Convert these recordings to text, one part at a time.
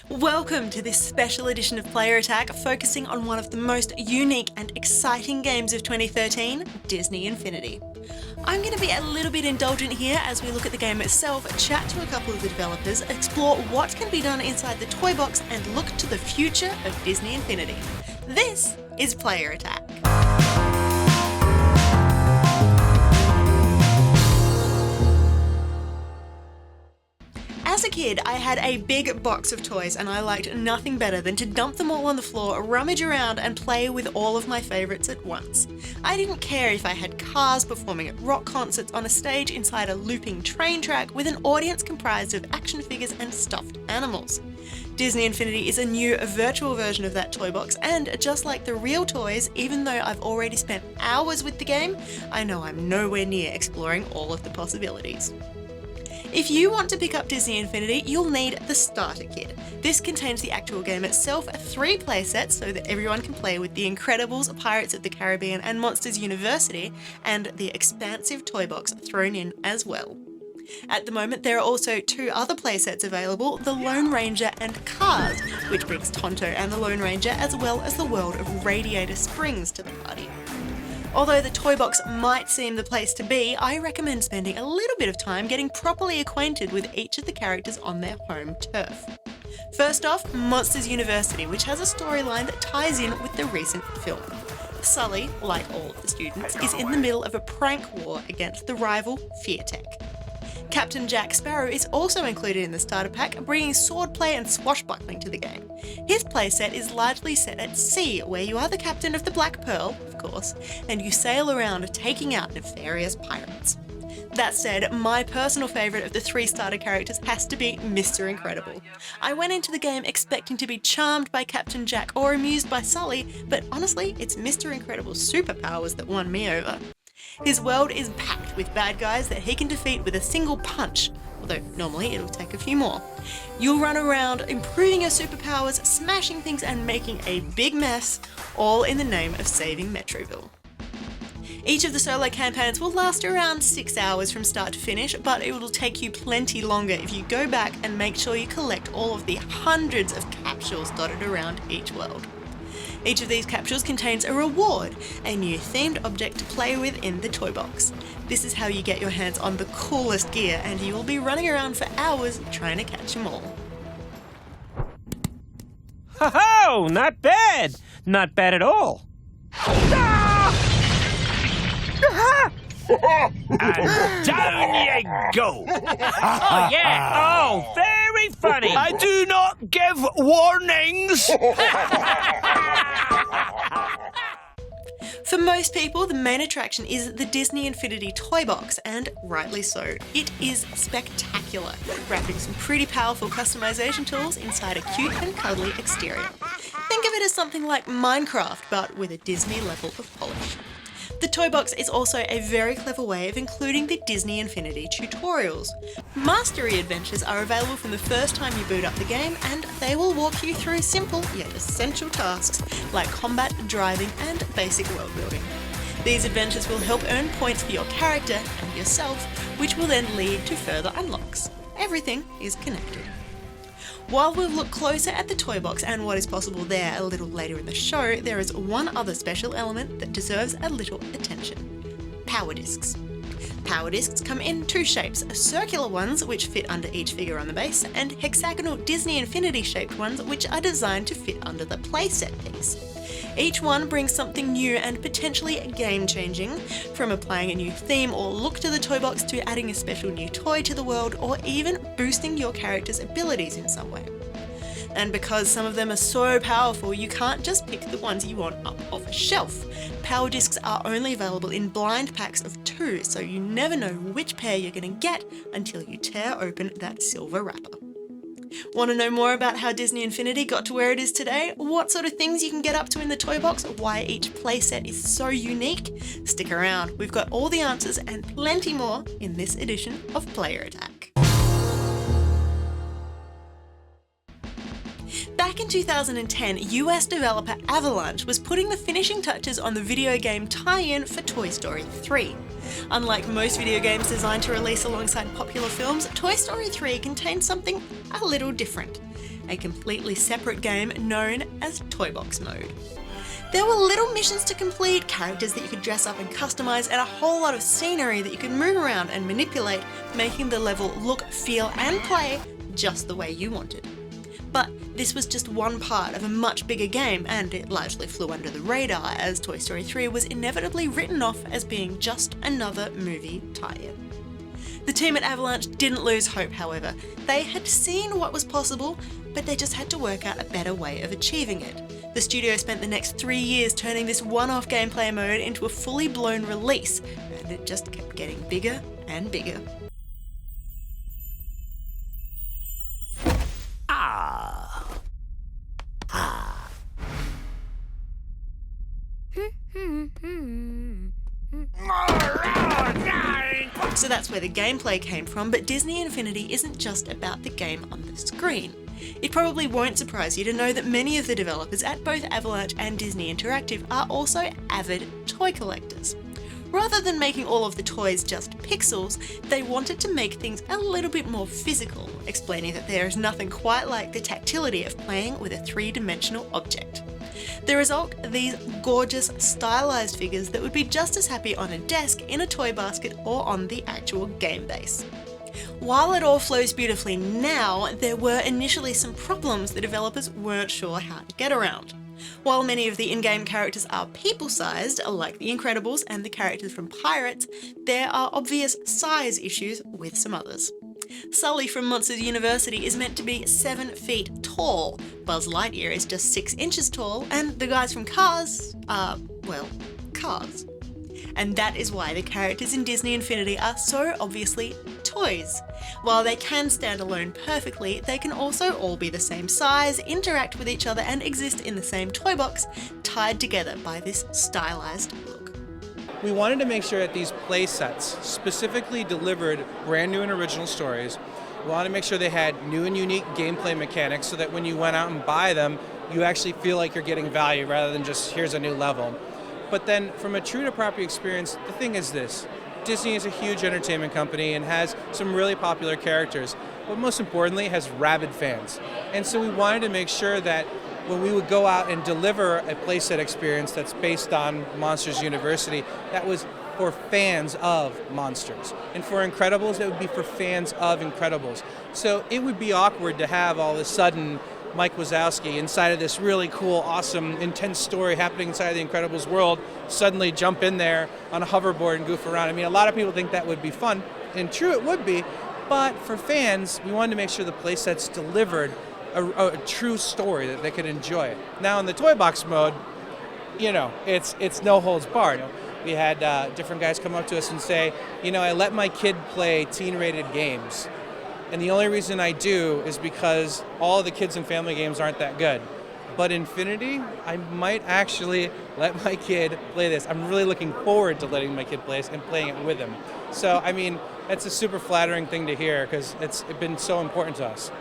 Welcome to this special edition of Player Attack, focusing on one of the most unique and exciting games of 2013, Disney Infinity. I'm going to be a little bit indulgent here as we look at the game itself, chat to a couple of the developers, explore what can be done inside the toy box, and look to the future of Disney Infinity. This is Player Attack. As a kid, I had a big box of toys and I liked nothing better than to dump them all on the floor, rummage around and play with all of my favourites at once. I didn't care if I had cars performing at rock concerts on a stage inside a looping train track with an audience comprised of action figures and stuffed animals. Disney Infinity is a new virtual version of that toy box, and just like the real toys, even though I've already spent hours with the game, I know I'm nowhere near exploring all of the possibilities. If you want to pick up Disney Infinity, you'll need the starter kit. This contains the actual game itself, 3 playsets so that everyone can play with The Incredibles, Pirates of the Caribbean and Monsters University, and the expansive toy box thrown in as well. At the moment, there are also 2 other playsets available, the Lone Ranger and Cars, which brings Tonto and the Lone Ranger as well as the world of Radiator Springs to the party. Although the toy box might seem the place to be, I recommend spending a little bit of time getting properly acquainted with each of the characters on their home turf. First off, Monsters University, which has a storyline that ties in with the recent film. Sully, like all of the students, is in the middle of a prank war against the rival FearTech. Captain Jack Sparrow is also included in the starter pack, bringing swordplay and swashbuckling to the game. His playset is largely set at sea, where you are the captain of the Black Pearl, of course, and you sail around taking out nefarious pirates. That said, my personal favourite of the 3 starter characters has to be Mr. Incredible. I went into the game expecting to be charmed by Captain Jack or amused by Sully, but honestly, it's Mr. Incredible's superpowers that won me over. His world is packed with bad guys that he can defeat with a single punch, although normally it'll take a few more. You'll run around improving your superpowers, smashing things and making a big mess, all in the name of saving Metroville. Each of the solo campaigns will last around 6 hours from start to finish, but it will take you plenty longer if you go back and make sure you collect all of the hundreds of capsules dotted around each world. Each of these capsules contains a reward, a new themed object to play with in the toy box. This is how you get your hands on the coolest gear, and you will be running around for hours trying to catch them all. Ho-ho! Not bad! Not bad at all. Ah! And down you go! Oh, yeah! Oh, very funny! I do not give warnings! For most people, the main attraction is the Disney Infinity toy box, and rightly so. It is spectacular, wrapping some pretty powerful customization tools inside a cute and cuddly exterior. Think of it as something like Minecraft, but with a Disney level of polish. The toy box is also a very clever way of including the Disney Infinity tutorials. Mastery adventures are available from the first time you boot up the game, and they will walk you through simple yet essential tasks like combat, driving and basic world building. These adventures will help earn points for your character and yourself, which will then lead to further unlocks. Everything is connected. While we'll look closer at the toy box and what is possible there a little later in the show, there is one other special element that deserves a little attention: power discs. Power discs come in 2 shapes, circular ones which fit under each figure on the base, and hexagonal Disney Infinity shaped ones which are designed to fit under the playset piece. Each one brings something new and potentially game-changing, from applying a new theme or look to the toy box to adding a special new toy to the world, or even boosting your character's abilities in some way. And because some of them are so powerful, you can't just pick the ones you want up off a shelf. Power discs are only available in blind packs of 2, so you never know which pair you're going to get until you tear open that silver wrapper. Want to know more about how Disney Infinity got to where it is today? What sort of things you can get up to in the toy box? Why each playset is so unique? Stick around, we've got all the answers and plenty more in this edition of Player Attack. Back in 2010, US developer Avalanche was putting the finishing touches on the video game tie-in for Toy Story 3. Unlike most video games designed to release alongside popular films, Toy Story 3 contains something a little different. a completely separate game known as ToyBox mode. There were little missions to complete, characters that you could dress up and customize, and a whole lot of scenery that you could move around and manipulate, making the level look, feel, and play just the way you wanted. But this was just one part of a much bigger game, and it largely flew under the radar as Toy Story 3 was inevitably written off as being just another movie tie-in. The team at Avalanche didn't lose hope, however. They had seen what was possible, but they just had to work out a better way of achieving it. The studio spent the next 3 years turning this one-off gameplay mode into a fully blown release, and it just kept getting bigger and bigger. So that's where the gameplay came from, but Disney Infinity isn't just about the game on the screen. It probably won't surprise you to know that many of the developers at both Avalanche and Disney Interactive are also avid toy collectors. Rather than making all of the toys just pixels, they wanted to make things a little bit more physical, explaining that there is nothing quite like the tactility of playing with a three-dimensional object. The result are these gorgeous, stylized figures that would be just as happy on a desk, in a toy basket, or on the actual game base. While it all flows beautifully now, there were initially some problems the developers weren't sure how to get around. While many of the in-game characters are people-sized, like the Incredibles and the characters from Pirates, there are obvious size issues with some others. Sully from Monsters University is meant to be 7 feet tall, Buzz Lightyear is just 6 inches tall, and the guys from Cars are, well, cars. And that is why the characters in Disney Infinity are so obviously toys. While they can stand alone perfectly, they can also all be the same size, interact with each other, and exist in the same toy box, tied together by this stylized look. We wanted to make sure that these play sets specifically delivered brand new and original stories. We wanted to make sure they had new and unique gameplay mechanics so that when you went out and buy them, you actually feel like you're getting value rather than just here's a new level. But then from a true to property experience, the thing is this. Disney is a huge entertainment company and has some really popular characters, but most importantly has rabid fans. And so we wanted to make sure that when we would go out and deliver a playset experience that's based on Monsters University, that was for fans of Monsters. And for Incredibles, it would be for fans of Incredibles. So it would be awkward to have all of a sudden Mike Wazowski inside of this really cool, awesome, intense story happening inside the Incredibles world, suddenly jump in there on a hoverboard and goof around. I mean, a lot of people think that would be fun, and true it would be, but for fans, we wanted to make sure the playsets delivered a true story that they could enjoy. Now in the toy box mode, you know, it's no holds barred. We had different guys come up to us and say, you know, I let my kid play teen-rated games. And the only reason I do is because all of the kids and family games aren't that good. But Infinity, I might actually let my kid play this. I'm really looking forward to letting my kid play this and playing it with him. So, I mean, that's a super flattering thing to hear because it's been so important to us.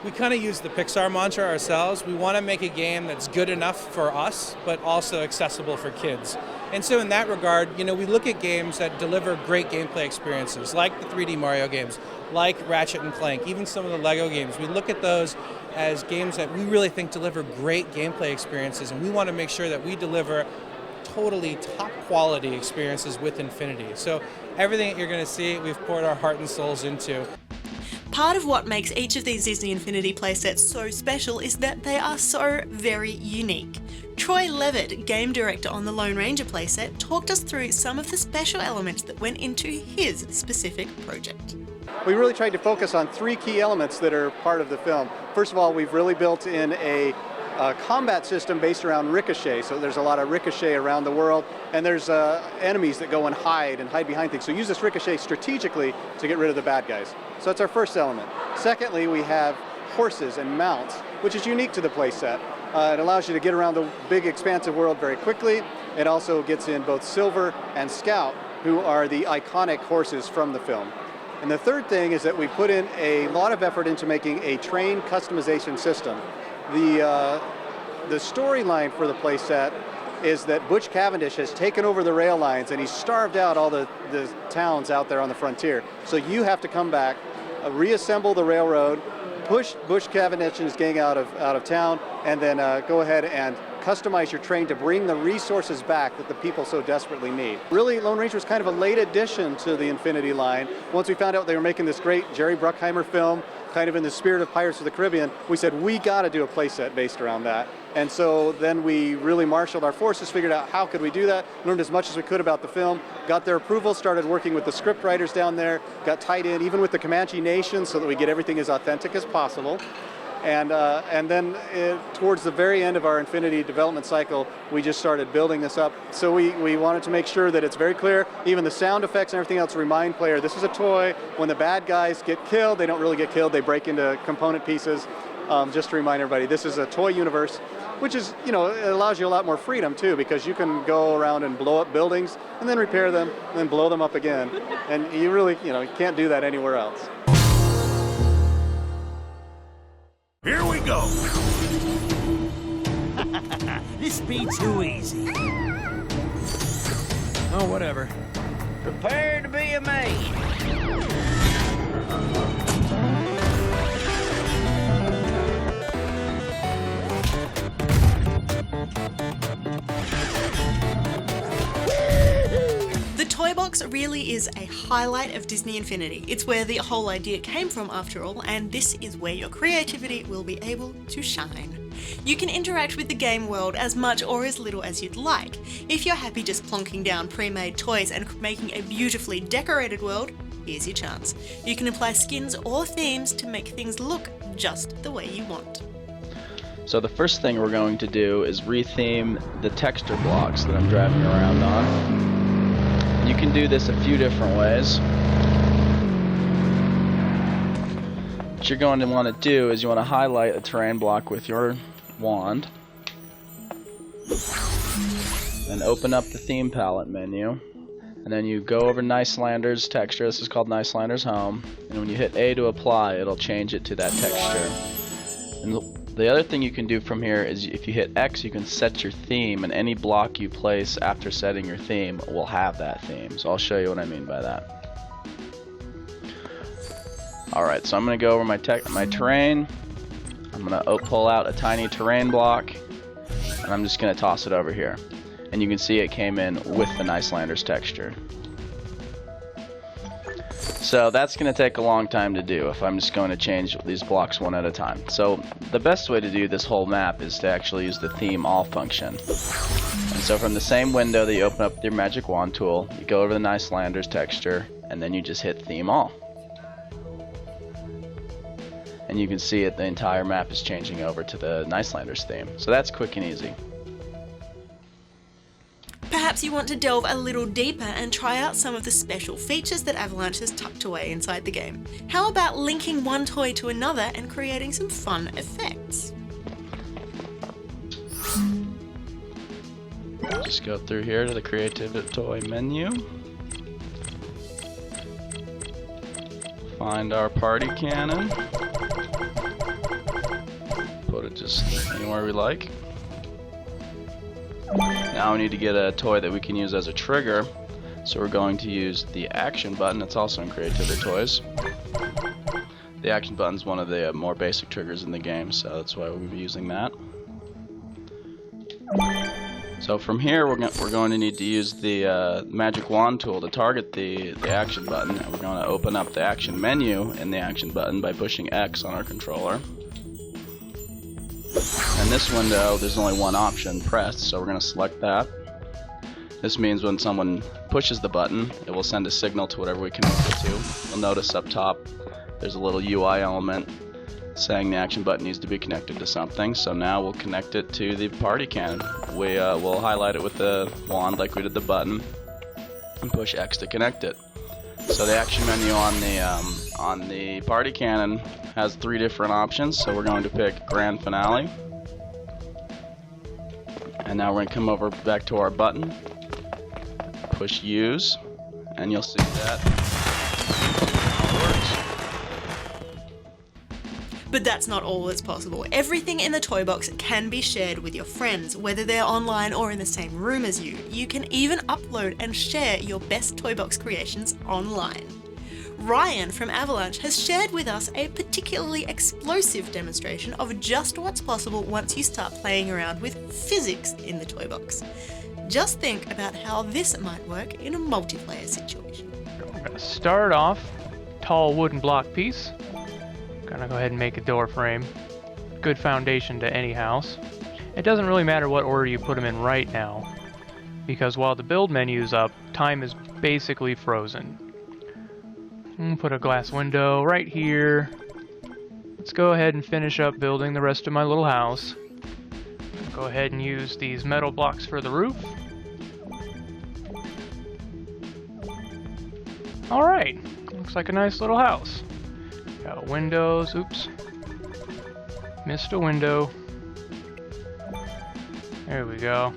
We kind of use the Pixar mantra ourselves. We want to make a game that's good enough for us, but also accessible for kids. And so in that regard, you know, we look at games that deliver great gameplay experiences, like the 3D Mario games, like Ratchet and Clank, even some of the Lego games. We look at those as games that we really think deliver great gameplay experiences, and we want to make sure that we deliver totally top quality experiences with Infinity. So everything that you're going to see, we've poured our heart and souls into. Part of what makes each of these Disney Infinity playsets so special is that they are so very unique. Troy Levitt, game director on the Lone Ranger playset, talked us through some of the special elements that went into his specific project. We really tried to focus on 3 key elements that are part of the film. First of all, we've really built in a combat system based around ricochet, so there's a lot of ricochet around the world, and there's enemies that go and hide behind things. So use this ricochet strategically to get rid of the bad guys. So that's our first element. Secondly, we have horses and mounts, which is unique to the playset. It allows you to get around the big expansive world very quickly. It also gets in both Silver and Scout, who are the iconic horses from the film. And the third thing is that we put in a lot of effort into making a train customization system. The storyline for the playset is that Butch Cavendish has taken over the rail lines and he's starved out all the towns out there on the frontier. So you have to come back, reassemble the railroad, push Bush Cavendish and his gang out of town, and then go ahead and customize your train to bring the resources back that the people so desperately need. Really, Lone Ranger was kind of a late addition to the Infinity line. Once we found out they were making this great Jerry Bruckheimer film, kind of in the spirit of Pirates of the Caribbean, we said, we got to do a playset based around that. And so then we really marshaled our forces, figured out how could we do that, learned as much as we could about the film, got their approval, started working with the script writers down there, got tied in even with the Comanche Nation so that we get everything as authentic as possible. And then towards the very end of our Infinity development cycle, we just started building this up. So we wanted to make sure that it's very clear, even the sound effects and everything else remind player, this is a toy. When the bad guys get killed, they don't really get killed, they break into component pieces. Just to remind everybody, this is a toy universe, which is, it allows you a lot more freedom too, because you can go around and blow up buildings and then repair them and then blow them up again. And you really, you can't do that anywhere else. Here we go. This be too easy. Oh, whatever. Prepare to be amazed. The ToyBox really is a highlight of Disney Infinity. It's where the whole idea came from after all, and this is where your creativity will be able to shine. You can interact with the game world as much or as little as you'd like. If you're happy just plonking down pre-made toys and making a beautifully decorated world, here's your chance. You can apply skins or themes to make things look just the way you want. So the first thing we're going to do is retheme the texture blocks that I'm driving around on. You can do this a few different ways. What you're going to want to do is you want to highlight a terrain block with your wand. Then open up the theme palette menu. And then you go over Nicelander's texture. This is called Nicelander's Home. And when you hit A to apply, it'll change it to that texture. And the other thing you can do from here is if you hit X, you can set your theme, and any block you place after setting your theme will have that theme. So I'll show you what I mean by that. Alright, so I'm going to go over my terrain. I'm going to pull out a tiny terrain block, and I'm just going to toss it over here. And you can see it came in with the Nicelander's texture. So that's going to take a long time to do if I'm just going to change these blocks one at a time. So the best way to do this whole map is to actually use the theme all function. And so from the same window that you open up with your magic wand tool, you go over the Nicelander's texture, and then you just hit theme all. And you can see it, the entire map is changing over to the Nicelander's theme. So that's quick and easy. Perhaps you want to delve a little deeper and try out some of the special features that Avalanche has tucked away inside the game. How about linking one toy to another and creating some fun effects? Just go through here to the Creative Toy menu. Find our party cannon. Put it just anywhere we like. Now we need to get a toy that we can use as a trigger, so we're going to use the action button. It's also in Creativity Toys. The action button is one of the more basic triggers in the game, so that's why we'll be using that. So from here we're going to need to use the magic wand tool to target the action button, and we're going to open up the action menu in the action button by pushing X on our controller. In this window, there's only one option pressed, so we're going to select that. This means when someone pushes the button, it will send a signal to whatever we connect it to. You'll notice up top, there's a little UI element saying the action button needs to be connected to something. So now we'll connect it to the party cannon. We'll highlight it with the wand like we did the button, and push X to connect it. So the action menu on the party cannon has 3 different options. So we're going to pick Grand Finale, and now we're going to come over back to our button, push Use, and you'll see that works. But that's not all that's possible. Everything in the ToyBox can be shared with your friends, whether they're online or in the same room as you. You can even upload and share your best ToyBox creations online. Ryan from Avalanche has shared with us a particularly explosive demonstration of just what's possible once you start playing around with physics in the toy box. Just think about how this might work in a multiplayer situation. We're gonna start off, tall wooden block piece. Gonna go ahead and make a door frame. Good foundation to any house. It doesn't really matter what order you put them in right now, because while the build menu's up, time is basically frozen. Put a glass window right here. Let's go ahead and finish up building the rest of my little house. Go ahead and use these metal blocks for the roof. Alright, looks like a nice little house. Got windows, oops. Missed a window. There we go.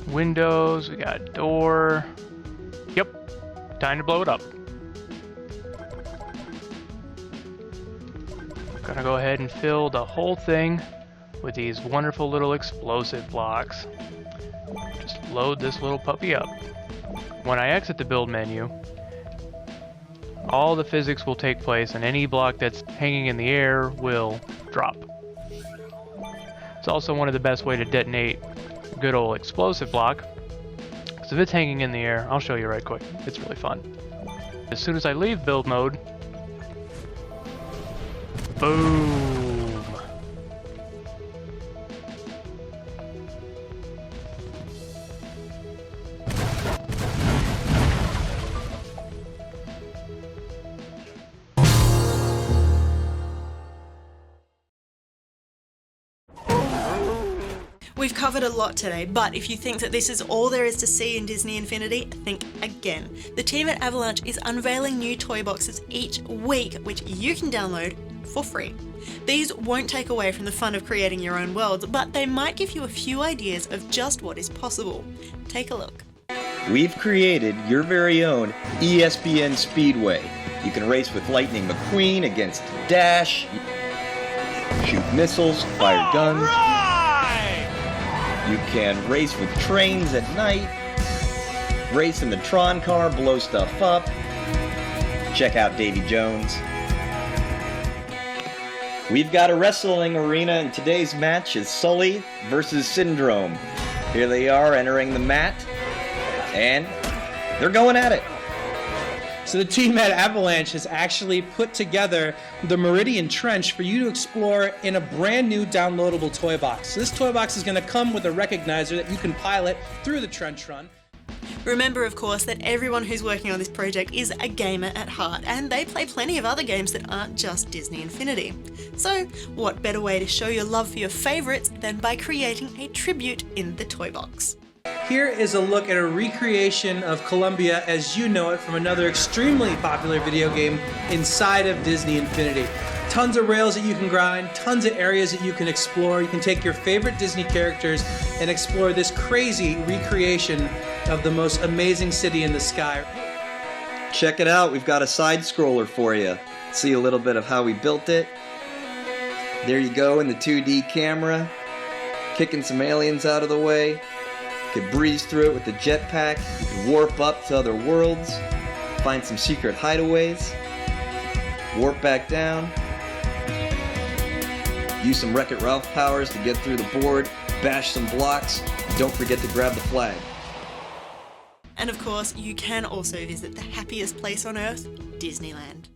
Windows, we got a door. Yep, time to blow it up. Gonna go ahead and fill the whole thing with these wonderful little explosive blocks. Just load this little puppy up. When I exit the build menu, all the physics will take place and any block that's hanging in the air will drop. It's also one of the best way to detonate a good old explosive block, because if it's hanging in the air, I'll show you right quick, it's really fun. As soon as I leave build mode, boom! We've covered a lot today, but if you think that this is all there is to see in Disney Infinity, think again. The team at Avalanche is unveiling new toy boxes each week, which you can download for free. These won't take away from the fun of creating your own worlds, but they might give you a few ideas of just what is possible. Take a look. We've created your very own ESPN Speedway. You can race with Lightning McQueen against Dash, shoot missiles, fire guns. You can race with trains at night, race in the Tron car, blow stuff up. Check out Davy Jones. We've got a wrestling arena, and today's match is Sully versus Syndrome. Here they are entering the mat, and they're going at it. So the team at Avalanche has actually put together the Meridian Trench for you to explore in a brand new downloadable toy box. So this toy box is going to come with a recognizer that you can pilot through the trench run. Remember, of course, that everyone who's working on this project is a gamer at heart, and they play plenty of other games that aren't just Disney Infinity. So, what better way to show your love for your favourites than by creating a tribute in the toy box? Here is a look at a recreation of Columbia as you know it from another extremely popular video game inside of Disney Infinity. Tons of rails that you can grind, tons of areas that you can explore. You can take your favorite Disney characters and explore this crazy recreation of the most amazing city in the sky. Check it out, we've got a side scroller for you. See a little bit of how we built it. There you go in the 2D camera, kicking some aliens out of the way. You could breeze through it with the jetpack. You could warp up to other worlds, find some secret hideaways, warp back down, use some Wreck-It Ralph powers to get through the board, bash some blocks, and don't forget to grab the flag. And of course, you can also visit the happiest place on Earth, Disneyland.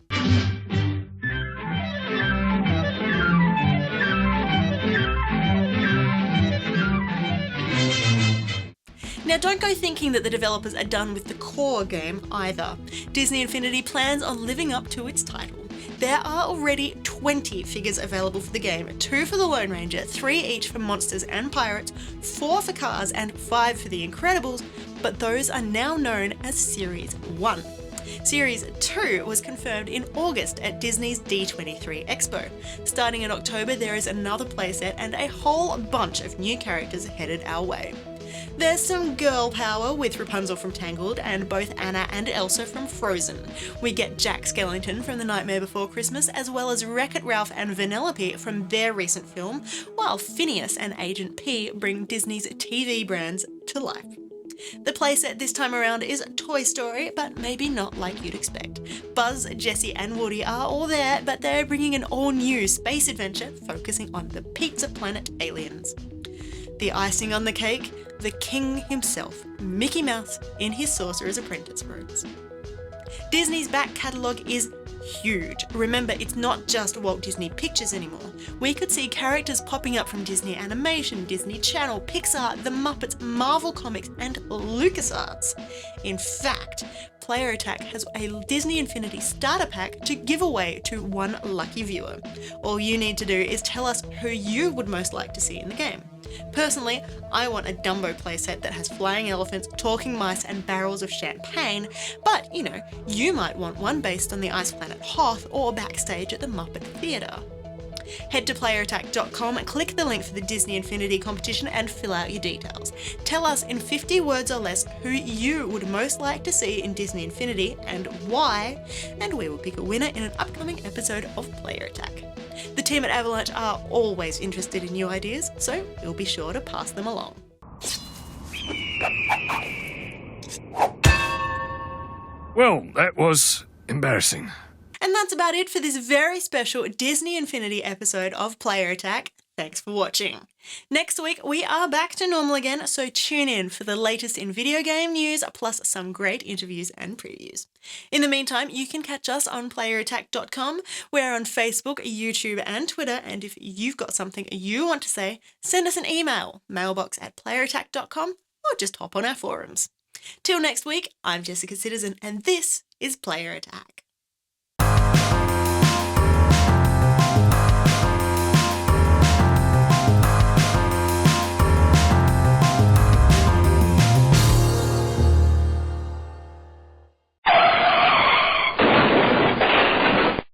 Now don't go thinking that the developers are done with the core game either. Disney Infinity plans on living up to its title. There are already 20 figures available for the game, 2 for the Lone Ranger, 3 each for Monsters and Pirates, 4 for Cars and 5 for the Incredibles, but those are now known as Series 1. Series 2 was confirmed in August at Disney's D23 Expo. Starting in October, there is another playset and a whole bunch of new characters headed our way. There's some girl power with Rapunzel from Tangled and both Anna and Elsa from Frozen. We get Jack Skellington from The Nightmare Before Christmas, as well as Wreck-It Ralph and Vanellope from their recent film, while Phineas and Agent P bring Disney's TV brands to life. The playset this time around is Toy Story, but maybe not like you'd expect. Buzz, Jessie and Woody are all there, but they're bringing an all-new space adventure focusing on the Pizza Planet aliens. The icing on the cake, the king himself, Mickey Mouse, in his Sorcerer's Apprentice robes. Disney's back catalogue is huge. Remember, it's not just Walt Disney Pictures anymore. We could see characters popping up from Disney Animation, Disney Channel, Pixar, The Muppets, Marvel Comics, and LucasArts. In fact, Player Attack has a Disney Infinity starter pack to give away to one lucky viewer. All you need to do is tell us who you would most like to see in the game. Personally, I want a Dumbo playset that has flying elephants, talking mice, and barrels of champagne, but you know, you might want one based on the ice planet Hoth or backstage at the Muppet Theatre. Head to playerattack.com, click the link for the Disney Infinity competition and fill out your details. Tell us in 50 words or less who you would most like to see in Disney Infinity and why, and we will pick a winner in an upcoming episode of Player Attack. The team at Avalanche are always interested in new ideas, so we'll be sure to pass them along. Well, that was embarrassing. And that's about it for this very special Disney Infinity episode of Player Attack. Thanks for watching. Next week, we are back to normal again, so tune in for the latest in video game news, plus some great interviews and previews. In the meantime, you can catch us on playerattack.com. We're on Facebook, YouTube, and Twitter, and if you've got something you want to say, send us an email, mailbox@playerattack.com, or just hop on our forums. Till next week, I'm Jessica Citizen, and this is Player Attack.